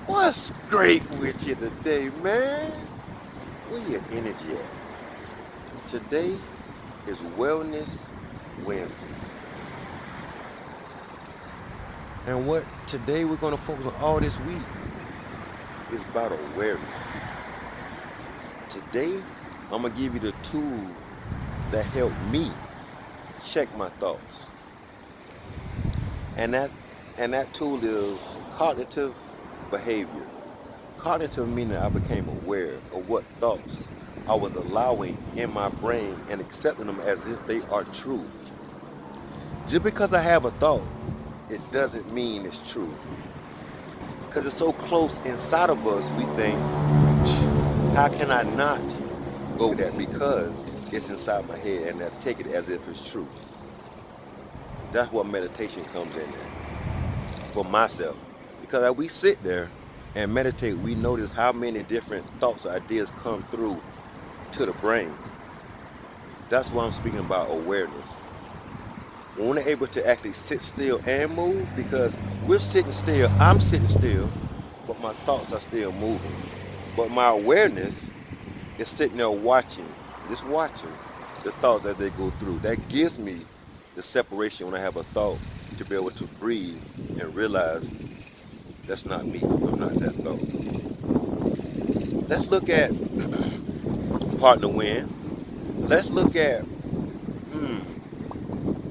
What's great with you today, man? Where your energy at? Today is Wellness Wednesdays. And what today we're going to focus on all this week is about awareness. Today, I'm going to give you the tool that helped me check my thoughts. And that tool is cognitive behavior. Cognitive meaning I became aware of what thoughts I was allowing in my brain and accepting them as if they are true. Just because I have a thought, it doesn't mean it's true. Because it's so close inside of us, we think, how can I not go with that because it's inside my head and I take it as if it's true. That's what meditation comes in at for myself. Because as we sit there and meditate, we notice how many different thoughts or ideas come through to the brain. That's why I'm speaking about awareness. When we're able to actually sit still and move, because we're sitting still, I'm sitting still, but my thoughts are still moving. But my awareness is sitting there watching, just watching the thoughts as they go through. That gives me the separation when I have a thought to be able to breathe and realize that's not me. I'm not that thought. Let's look at partner win. Let's look at,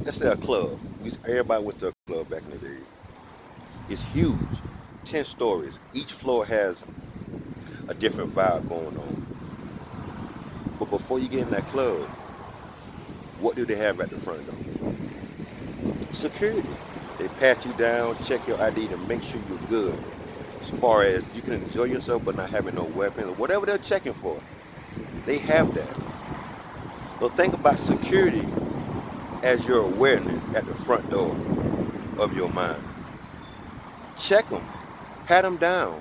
let's say a club. Everybody went to a club back in the day. It's huge, 10 stories. Each floor has a different vibe going on. But before you get in that club, what do they have at the front door? Security. They pat you down, check your ID to make sure you're good. As far as you can enjoy yourself but not having no weapons or whatever they're checking for. They have that. So think about security as your awareness at the front door of your mind. Check them. Pat them down.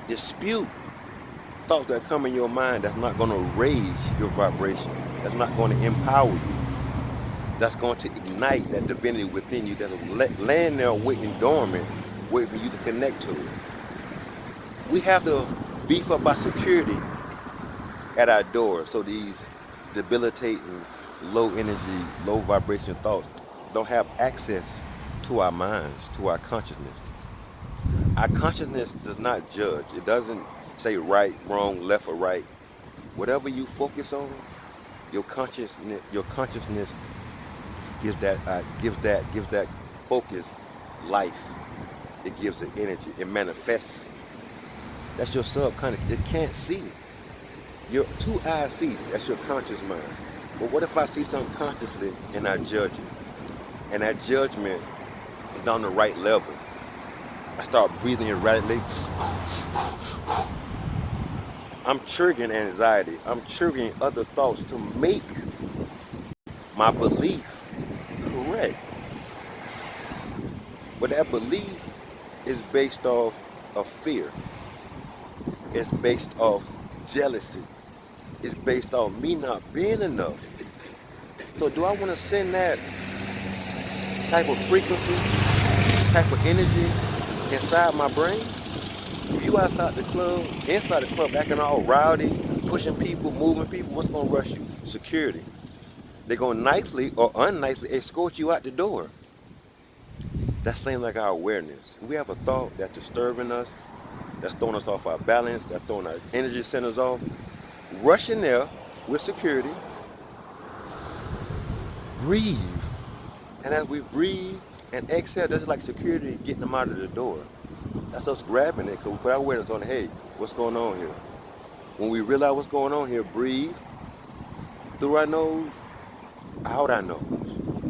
Dispute thoughts that come in your mind that's not going to raise your vibration. That's not going to empower you. That's going to ignite that divinity within you that's laying there waiting dormant, waiting for you to connect to it. We have to beef up our security at our doors so these debilitating, low energy, low vibration thoughts don't have access to our minds, to our consciousness. Our consciousness does not judge. It doesn't say right, wrong, left or right. Whatever you focus on, your consciousness gives that focus life. It gives it energy. It manifests. That's your subconscious. It can't see. Your two eyes see. That's your conscious mind. But what if I see something consciously and I judge it? And that judgment is on the right level. I start breathing erratically. I'm triggering anxiety. I'm triggering other thoughts to make my belief correct. But that belief is based off of fear. It's based off jealousy. It's based on me not being enough. So do I want to send that type of frequency, type of energy inside my brain? If you inside the club acting all rowdy, pushing people, moving people, what's going to rush you? Security. They're going to nicely or unnicely escort you out the door. That's same like our awareness. We have a thought that's disturbing us, that's throwing us off our balance, that's throwing our energy centers off. Rush in there with security, breathe. And as we breathe and exhale, that's like security getting them out of the door. That's us grabbing it because we put our awareness on, hey, what's going on here? When we realize what's going on here, breathe through our nose, out our nose.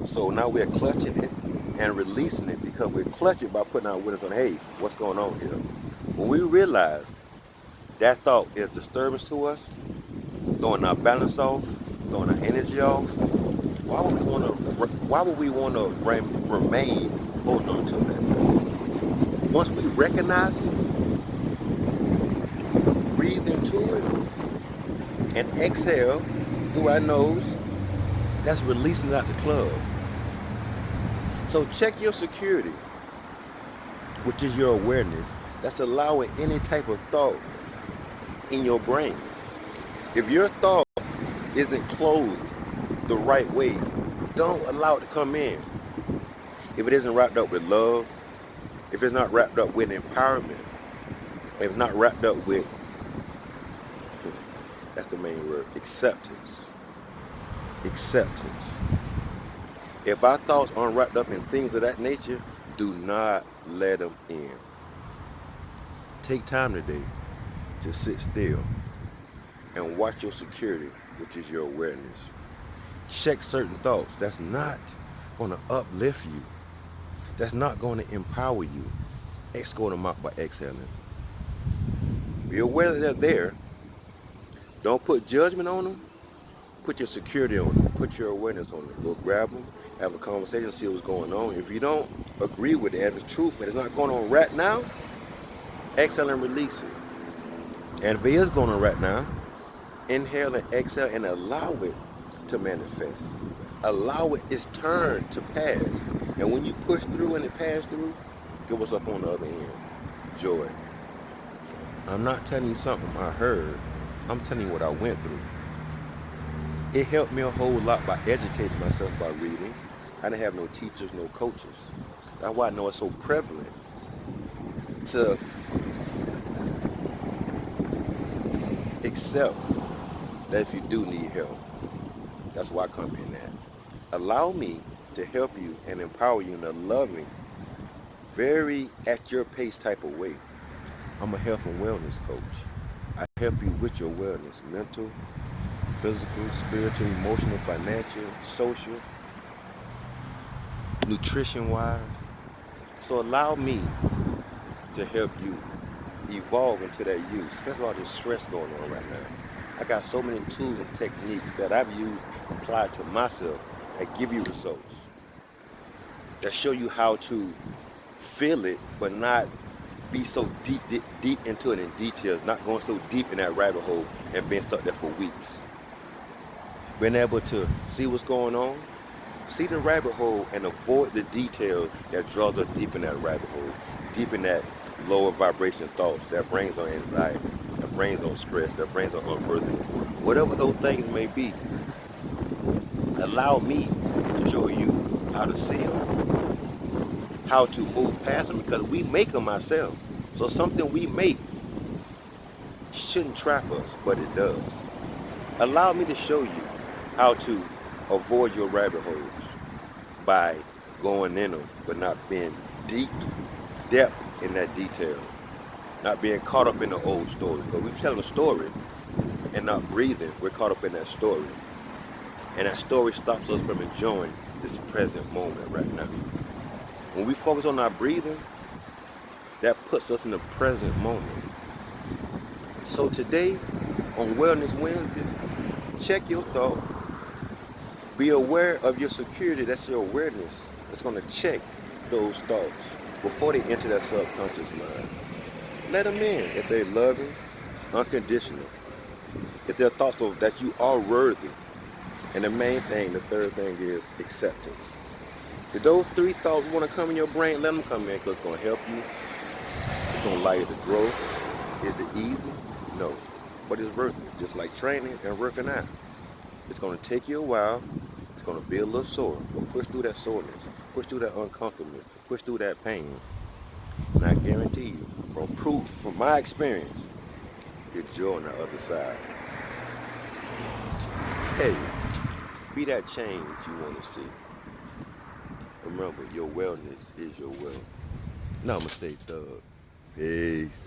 So now we're clutching it and releasing it because we're clutching by putting our awareness on, hey, what's going on here? When we realize that thought is disturbance to us, throwing our balance off, throwing our energy off, why would we want to remain holding on to that? Once we recognize it, breathe into it, and exhale through our nose, that's releasing it out the club. So check your security. which is your awareness, that's allowing any type of thought in your brain. If your thought isn't closed the right way, don't allow it to come in. If it isn't wrapped up with love, if it's not wrapped up with empowerment, if it's not wrapped up with, that's the main word, acceptance. Acceptance. If our thoughts aren't wrapped up in things of that nature, do not let them in. Take time today to sit still and watch your security, which is your awareness. Check certain thoughts that's not going to uplift you, that's not going to empower you. Escort them out by exhaling. Be aware that they're there. Don't put judgment on them. Put your security on them. Put your awareness on them. Go grab them, have a conversation, see what's going on. If you don't agree with it, and it's truth, and it's not going on right now, exhale and release it. And if it is going on right now, inhale and exhale and allow it to manifest. Allow it its turn to pass. And when you push through and it pass through, get what's up on the other end. Joy. I'm not telling you something I heard. I'm telling you what I went through. It helped me a whole lot by educating myself by reading. I didn't have no teachers, no coaches. That's why I know it's so prevalent to accept that if you do need help. That's why I come in at. Allow me to help you and empower you in a loving, very at your pace type of way. I'm a health and wellness coach. I help you with your wellness, mental, physical, spiritual, emotional, financial, social, nutrition-wise. So allow me to help you evolve into that you, especially all this stress going on right now. I got so many tools and techniques that I've used, applied to myself, that give you results, that show you how to feel it, but not be so deep into it in details, not going so deep in that rabbit hole and being stuck there for weeks. Being able to see what's going on, see the rabbit hole and avoid the details that draws us deep in that rabbit hole, deep in that lower vibration thoughts that brings on anxiety, that brings on stress, that brings on unworthiness. Whatever those things may be, allow me to show you how to see them, how to move past them, because we make them ourselves. So something we make shouldn't trap us, but it does. Allow me to show you how to avoid your rabbit holes by going in them, but not being depth in that detail, not being caught up in the old story. Because we're telling a story and not breathing, we're caught up in that story. And that story stops us from enjoying this present moment right now. When we focus on our breathing, that puts us in the present moment. So today, on Wellness Wednesday, check your thought. Be aware of your security. That's your awareness. That's going to check those thoughts before they enter that subconscious mind. Let them in if they're loving, unconditional. If they're thoughts of that you are worthy. And the main thing, the third thing is acceptance. If those three thoughts want to come in your brain, let them come in, because it's going to help you. It's going to allow you to grow. Is it easy? No. But it's worth it. Just like training and working out. It's going to take you a while. It's going to be a little sore. But push through that soreness. Push through that uncomfortableness. Push through that pain. And I guarantee you, from proof, from my experience, get joy on the other side. Hey, be that change you want to see. Remember, your wellness is your wealth. Namaste, Thug. Peace.